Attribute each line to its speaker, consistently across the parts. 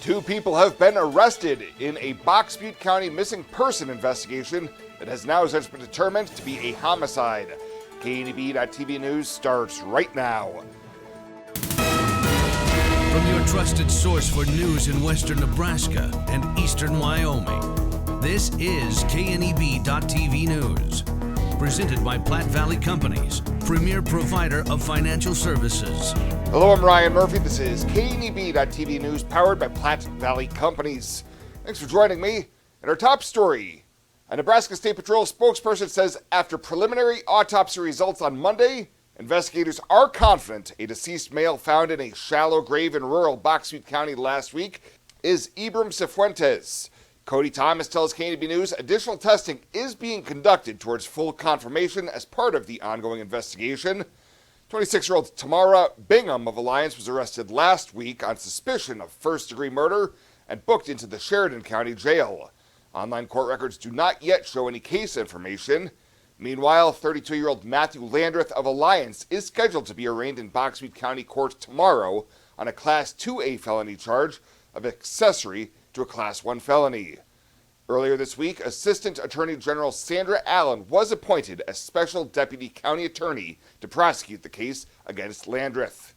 Speaker 1: Two people have been arrested in a Box Butte County missing person investigation that has now since been determined to be a homicide. KNEB.TV News starts right now.
Speaker 2: From your trusted source for news in western Nebraska and eastern Wyoming, this is KNEB.TV News. Presented by Platte Valley Companies, premier provider of financial services.
Speaker 1: Hello, I'm Ryan Murphy. This is KNEB.TV News powered by Platte Valley Companies. Thanks for joining me. And our top story, a Nebraska State Patrol spokesperson says after preliminary autopsy results on Monday, investigators are confident a deceased male found in a shallow grave in rural Box Butte County last week is Ibram Cifuentes. Cody Thomas tells KNEB News additional testing is being conducted towards full confirmation as part of the ongoing investigation. 26-year-old Tamara Bingham of Alliance was arrested last week on suspicion of first-degree murder and booked into the Sheridan County Jail. Online court records do not yet show any case information. Meanwhile, 32-year-old Matthew Landreth of Alliance is scheduled to be arraigned in Box Butte County Court tomorrow on a Class 2A felony charge of accessory to a Class 1 felony. Earlier this week, Assistant Attorney General Sandra Allen was appointed as Special Deputy County Attorney to prosecute the case against Landreth.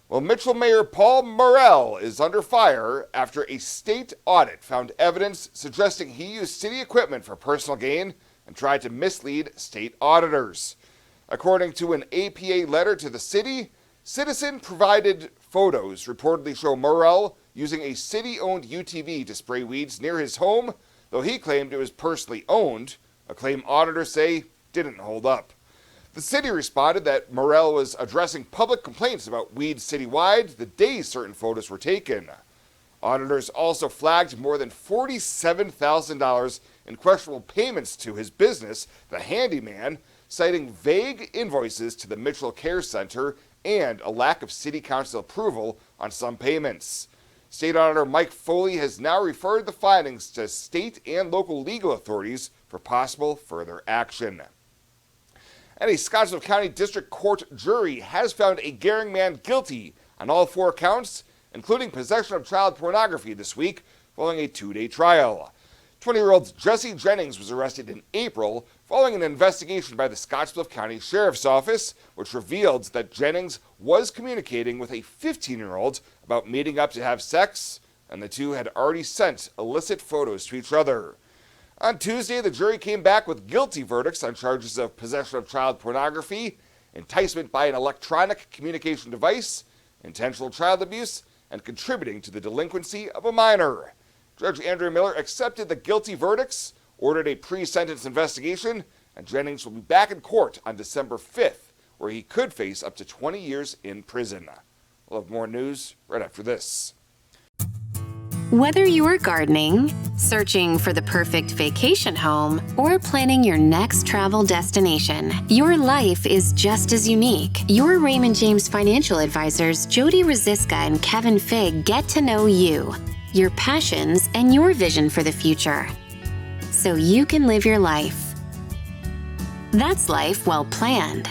Speaker 1: Well, Mitchell Mayor Paul Morrell is under fire after a state audit found evidence suggesting he used city equipment for personal gain and tried to mislead state auditors. According to an APA letter to the city, citizen provided photos reportedly show Morrell using a city-owned UTV to spray weeds near his home, though he claimed it was personally owned, a claim auditors say didn't hold up. The city responded that Morrell was addressing public complaints about weeds citywide the day certain photos were taken. Auditors also flagged more than $47,000 in questionable payments to his business, the Handyman, citing vague invoices to the Mitchell Care Center and a lack of city council approval on some payments. State Auditor Mike Foley has now referred the findings to state and local legal authorities for possible further action. And a Scottsville County District Court jury has found a Gehring man guilty on all 4 counts, including possession of child pornography this week, following a 2-day trial. 20-year-old Jesse Jennings was arrested in April following an investigation by the Scottsbluff County Sheriff's Office, which revealed that Jennings was communicating with a 15-year-old about meeting up to have sex, and the two had already sent illicit photos to each other. On Tuesday, the jury came back with guilty verdicts on charges of possession of child pornography, enticement by an electronic communication device, intentional child abuse, and contributing to the delinquency of a minor. Judge Andrew Miller accepted the guilty verdicts, ordered a pre-sentence investigation, and Jennings will be back in court on December 5th, where he could face up to 20 years in prison. We'll have more news right after this.
Speaker 3: Whether you're gardening, searching for the perfect vacation home, or planning your next travel destination, your life is just as unique. Your Raymond James financial advisors, Jody Rosiska and Kevin Figg, get to know you, your passions, and your vision for the future, so you can live your life. That's life well planned.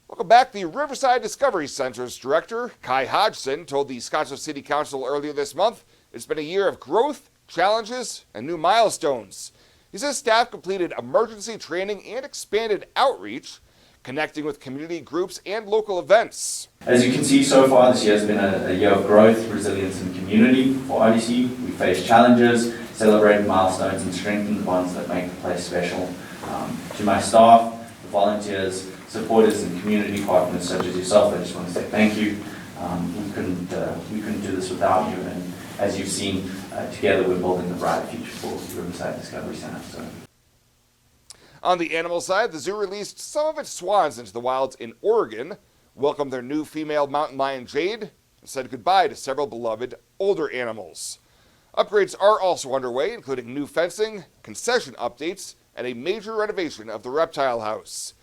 Speaker 1: Welcome back. The Riverside Discovery Center's director, Kai Hodgson, told the Scottsville City Council earlier this month it's been a year of growth, challenges, and new milestones. He says staff completed emergency training and expanded outreach. connecting with community groups and local events.
Speaker 4: As you can see, so far this year has been a year of growth, resilience and community for IDC. We faced challenges, celebrated milestones and strengthened the bonds that make the place special. To my staff, the volunteers, supporters and community partners such as yourself, I just want to say thank you. We couldn't do this without you, and as you've seen, together we're building the bright future for Riverside Discovery Center.
Speaker 1: On the animal side, the zoo released some of its swans into the wilds in Oregon, welcomed their new female mountain lion Jade, and said goodbye to several beloved older animals. Upgrades are also underway, including new fencing, concession updates, and a major renovation of the reptile house.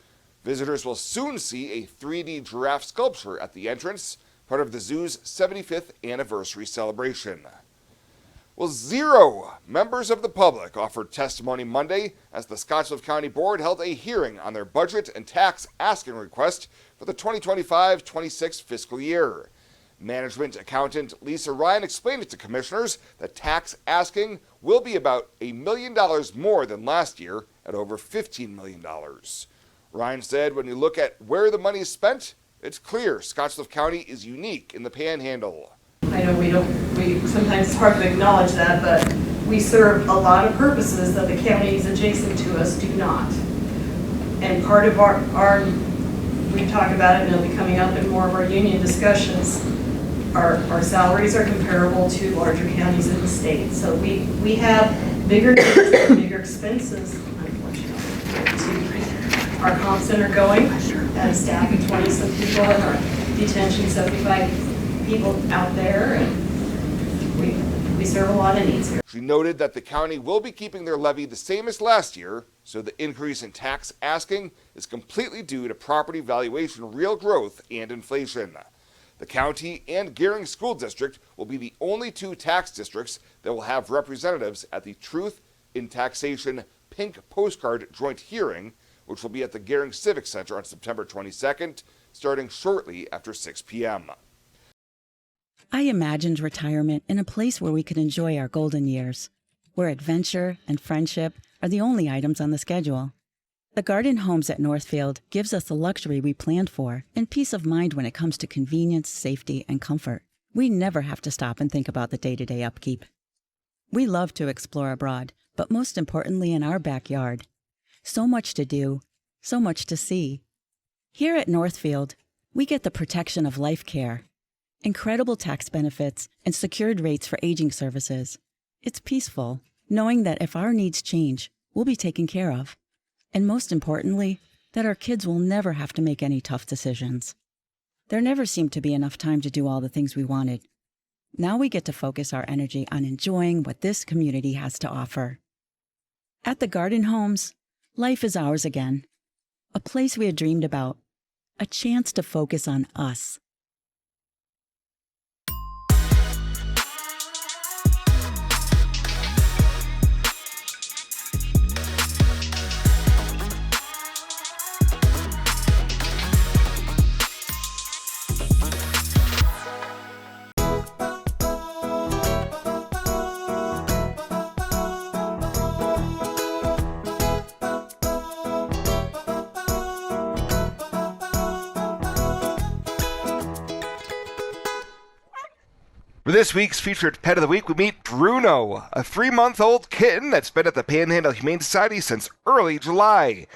Speaker 1: Visitors will soon see a 3D giraffe sculpture at the entrance, part of the zoo's 75th anniversary celebration. Well, 0 members of the public offered testimony Monday as the Scottsbluff County Board held a hearing on their budget and tax asking request for the 2025-26 fiscal year. Management accountant Lisa Ryan explained it to commissioners that tax asking will be about $1 million more than last year at over $15 million. Ryan said when you look at where the money is spent, it's clear Scottsbluff County is unique in the Panhandle.
Speaker 5: I know we sometimes it's hard to acknowledge that, but we serve a lot of purposes that the counties adjacent to us do not. And part of our we talk about it and it'll be coming up in more of our union discussions. Our salaries are comparable to larger counties in the state. So we have bigger needs and bigger expenses, unfortunately. Our comp center going at a staff of 20-some people and our detention 75 people out there, and we serve a lot of needs here.
Speaker 1: She noted that the county will be keeping their levy the same as last year, so the increase in tax asking is completely due to property valuation real growth and inflation. The county and Gering School District will be the only 2 tax districts that will have representatives at the Truth in Taxation Pink Postcard Joint Hearing, which will be at the Gering Civic Center on September 22nd, starting shortly after 6 p.m.
Speaker 6: I imagined retirement in a place where we could enjoy our golden years, where adventure and friendship are the only items on the schedule. The Garden Homes at Northfield gives us the luxury we planned for and peace of mind when it comes to convenience, safety, and comfort. We never have to stop and think about the day-to-day upkeep. We love to explore abroad, but most importantly in our backyard. So much to do, so much to see. Here at Northfield, we get the protection of life care, incredible tax benefits, and secured rates for aging services. It's peaceful, knowing that if our needs change, we'll be taken care of. And most importantly, that our kids will never have to make any tough decisions. There never seemed to be enough time to do all the things we wanted. Now we get to focus our energy on enjoying what this community has to offer. At the Garden Homes, life is ours again. A place we had dreamed about. A chance to focus on us.
Speaker 1: For this week's featured pet of the week, we meet Bruno, a 3-month-old kitten that's been at the Panhandle Humane Society since early July.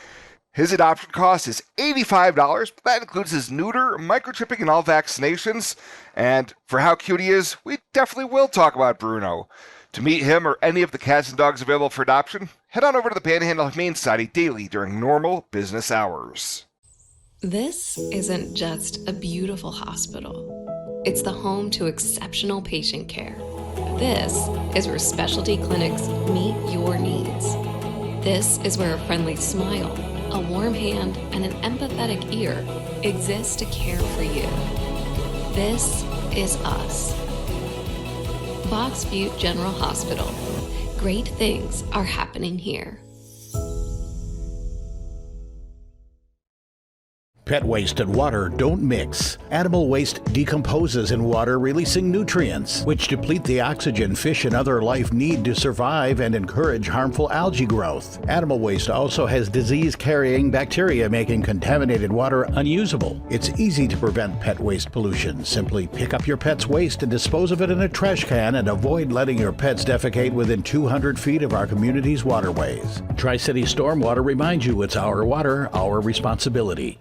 Speaker 1: His adoption cost is $85, but that includes his neuter, microchipping, and all vaccinations. And for how cute he is, we definitely will talk about Bruno. To meet him or any of the cats and dogs available for adoption, head on over to the Panhandle Humane Society daily during normal business hours.
Speaker 7: This isn't just a beautiful hospital. It's the home to exceptional patient care. This is where specialty clinics meet your needs. This is where a friendly smile, a warm hand, and an empathetic ear exist to care for you. This is us. Box Butte General Hospital. Great things are happening here.
Speaker 8: Pet waste and water don't mix. Animal waste decomposes in water, releasing nutrients, which deplete the oxygen fish and other life need to survive and encourage harmful algae growth. Animal waste also has disease-carrying bacteria, making contaminated water unusable. It's easy to prevent pet waste pollution. Simply pick up your pet's waste and dispose of it in a trash can, and avoid letting your pets defecate within 200 feet of our community's waterways. Tri-City Stormwater reminds you it's our water, our responsibility.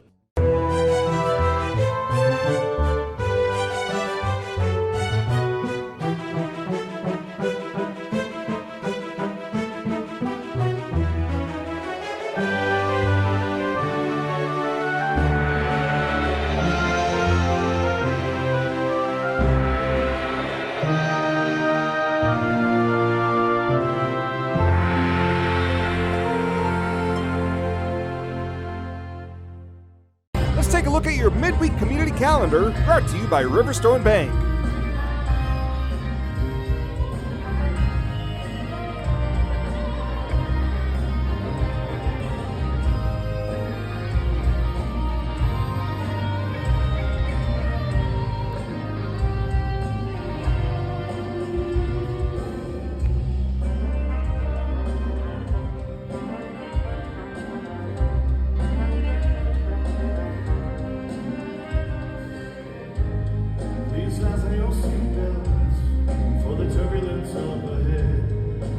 Speaker 1: Let's take a look at your midweek community calendar, brought to you by Riverstone Bank.
Speaker 9: Please fasten your seatbelts for the turbulence up ahead.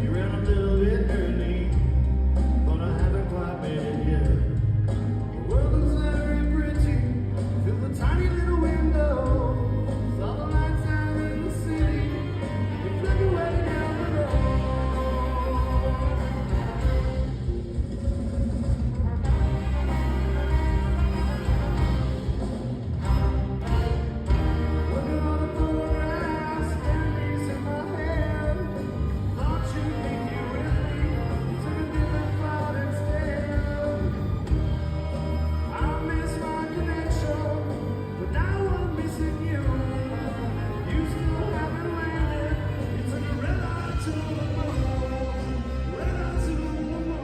Speaker 9: You ran a little bit early, but I haven't quite made it yet. The world is very pretty, through the tiny little window. All the lights out in the city, they flicker way down the road. Working on the photographs, memories in my head. Thought you'd be here with me, took a different flight instead. I miss my connection, but now I'm missing you. You still haven't landed. You took a red eye to the moon, red eye to the moon.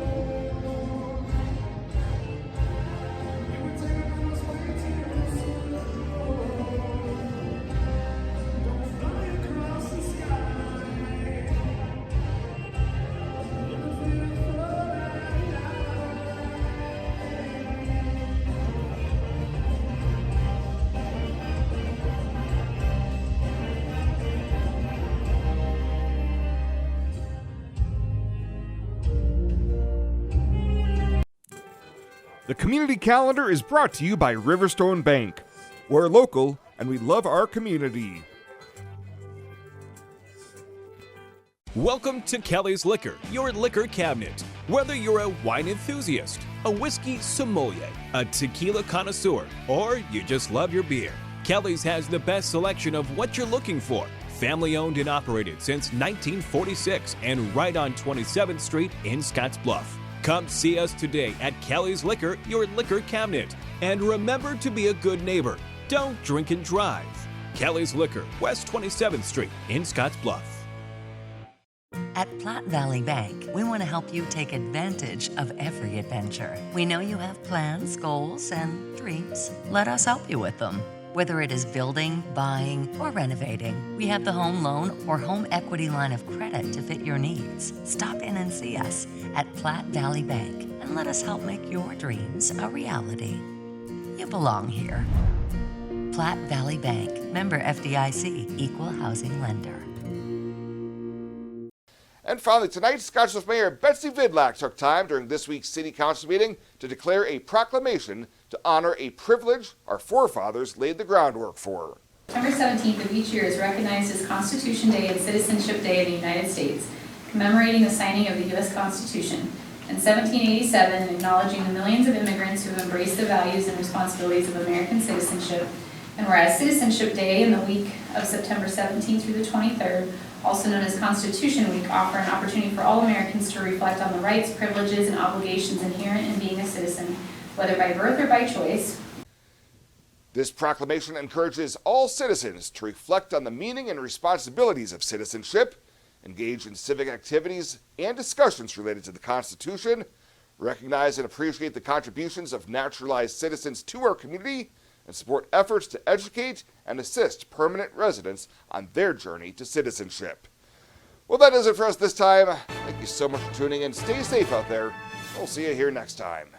Speaker 9: You were taking us way too slow. Don't fly across the sky. Never feel
Speaker 1: The community calendar is brought to you by Riverstone Bank. We're local, and we love our community.
Speaker 10: Welcome to Kelly's Liquor, your liquor cabinet. Whether you're a wine enthusiast, a whiskey sommelier, a tequila connoisseur, or you just love your beer, Kelly's has the best selection of what you're looking for. Family owned and operated since 1946 and right on 27th Street in Scottsbluff. Come see us today at Kelly's Liquor, your liquor cabinet. And remember to be a good neighbor. Don't drink and drive. Kelly's Liquor, West 27th Street in Scottsbluff.
Speaker 11: At Platte Valley Bank, we want to help you take advantage of every adventure. We know you have plans, goals, and dreams. Let us help you with them. Whether it is building, buying, or renovating, we have the home loan or home equity line of credit to fit your needs. Stop in and see us at Platte Valley Bank and let us help make your dreams a reality. You belong here. Platte Valley Bank, member FDIC, equal housing lender.
Speaker 1: And finally tonight, Scottsbluff Mayor Betsy Vidlac took time during this week's City Council meeting to declare a proclamation to honor a privilege our forefathers laid the groundwork for.
Speaker 12: September 17th of each year is recognized as Constitution Day and Citizenship Day in the United States, commemorating the signing of the U.S. Constitution. In 1787, acknowledging the millions of immigrants who have embraced the values and responsibilities of American citizenship. And whereas Citizenship Day in the week of September 17th through the 23rd, also known as Constitution Week, offer an opportunity for all Americans to reflect on the rights, privileges, and obligations inherent in being a citizen, whether by birth or by choice.
Speaker 1: This proclamation encourages all citizens to reflect on the meaning and responsibilities of citizenship, engage in civic activities and discussions related to the Constitution, recognize and appreciate the contributions of naturalized citizens to our community, and support efforts to educate and assist permanent residents on their journey to citizenship. Well, that is it for us this time. Thank you so much for tuning in. Stay safe out there. We'll see you here next time.